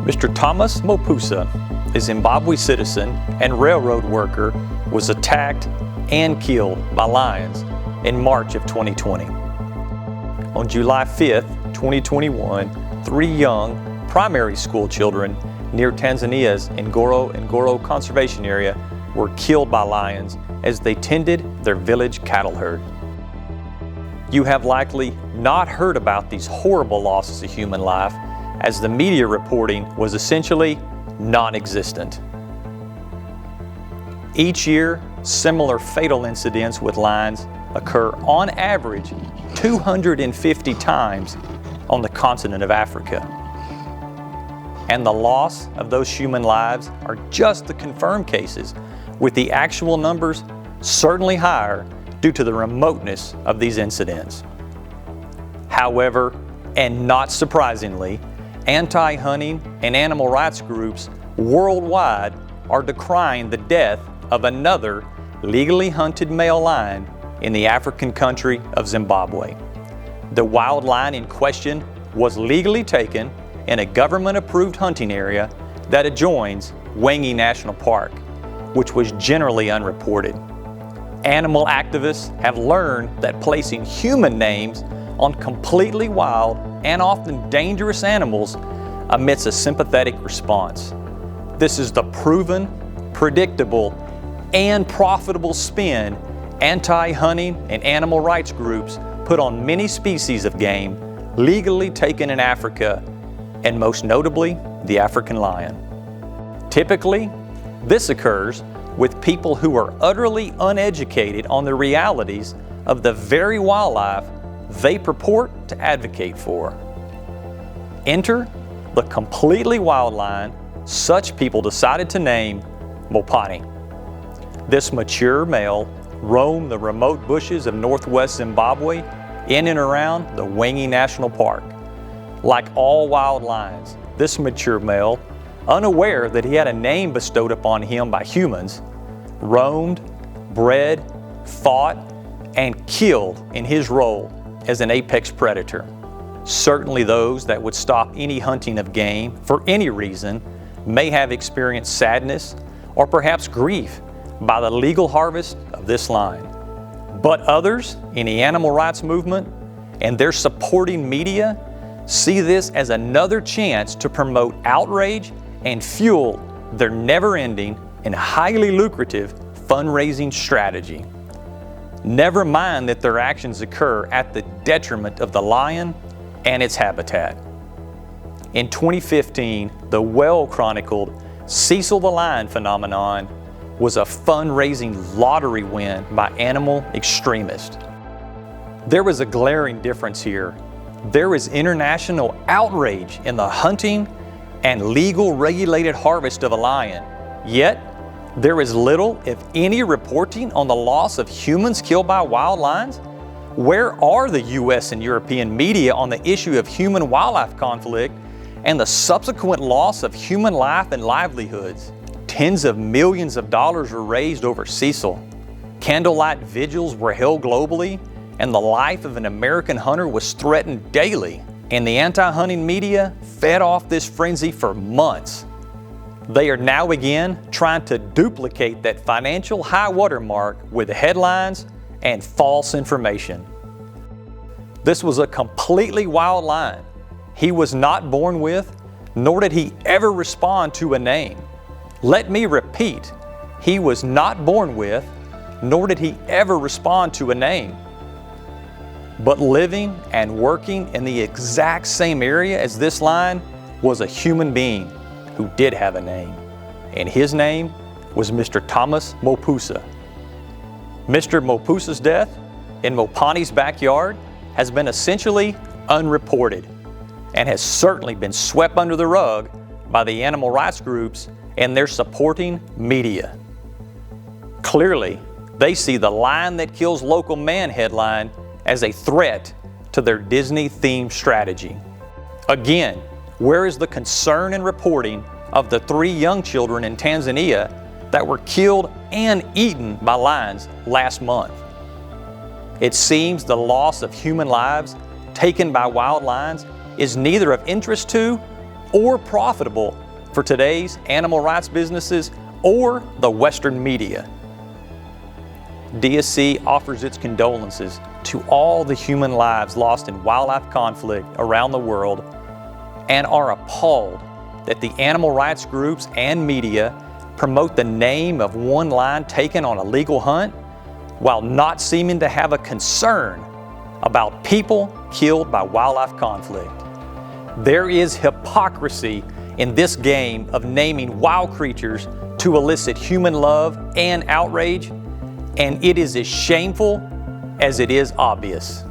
Mr. Thomas Mopusa, a Zimbabwe citizen and railroad worker, was attacked and killed by lions in March of 2020. On July 5th, 2021, 3 young primary school children near Tanzania's Ngorongoro Conservation Area were killed by lions as they tended their village cattle herd. You have likely not heard about these horrible losses of human life, as the media reporting was essentially non-existent. Each year, similar fatal incidents with lions occur on average 250 times on the continent of Africa. And the loss of those human lives are just the confirmed cases, with the actual numbers certainly higher due to the remoteness of these incidents. However, and not surprisingly, anti-hunting and animal rights groups worldwide are decrying the death of another legally hunted male lion in the African country of Zimbabwe. The wild lion in question was legally taken in a government-approved hunting area that adjoins Wangi National Park, which was generally unreported. Animal activists have learned that placing human names on completely wild and often dangerous animals emits a sympathetic response. This is the proven, predictable, and profitable spin anti-hunting and animal rights groups put on many species of game legally taken in Africa, and most notably, the African lion. Typically, this occurs with people who are utterly uneducated on the realities of the very wildlife they purport to advocate for. Enter the completely wild lion such people decided to name Mopani. This mature male roamed the remote bushes of northwest Zimbabwe in and around the Wangi National Park. Like all wild lions, this mature male, unaware that he had a name bestowed upon him by humans, roamed, bred, fought, and killed in his role as an apex predator. Certainly those that would stop any hunting of game for any reason may have experienced sadness or perhaps grief by the legal harvest of this lion. But others in the animal rights movement and their supporting media see this as another chance to promote outrage and fuel their never-ending and highly lucrative fundraising strategy. Never mind that their actions occur at the detriment of the lion and its habitat. In 2015, the well-chronicled Cecil the Lion phenomenon was a fundraising lottery win by animal extremists. There was a glaring difference here. There was international outrage in the hunting and legal regulated harvest of a lion, yet there is little, if any, reporting on the loss of humans killed by wild lions. Where are the US and European media on the issue of human-wildlife conflict and the subsequent loss of human life and livelihoods? Tens of millions of dollars were raised over Cecil. Candlelight vigils were held globally, and the life of an American hunter was threatened daily. And the anti-hunting media fed off this frenzy for months. They are now again trying to duplicate that financial high watermark with headlines and false information. This was a completely wild lion. He was not born with, nor did he ever respond to a name. Let me repeat, he was not born with, nor did he ever respond to a name. But living and working in the exact same area as this lion was a human being who did have a name, and his name was Mr. Thomas Mopusa. Mr. Mopusa's death in Mopani's backyard has been essentially unreported and has certainly been swept under the rug by the animal rights groups and their supporting media. Clearly, they see the lion that kills local man headline as a threat to their Disney-themed strategy. Again, where is the concern and reporting of the 3 young children in Tanzania that were killed and eaten by lions last month? It seems the loss of human lives taken by wild lions is neither of interest to or profitable for today's animal rights businesses or the Western media. DSC offers its condolences to all the human lives lost in wildlife conflict around the world and are appalled that the animal rights groups and media promote the name of one lion taken on a legal hunt while not seeming to have a concern about people killed by wildlife conflict. There is hypocrisy in this game of naming wild creatures to elicit human love and outrage, and it is as shameful as it is obvious.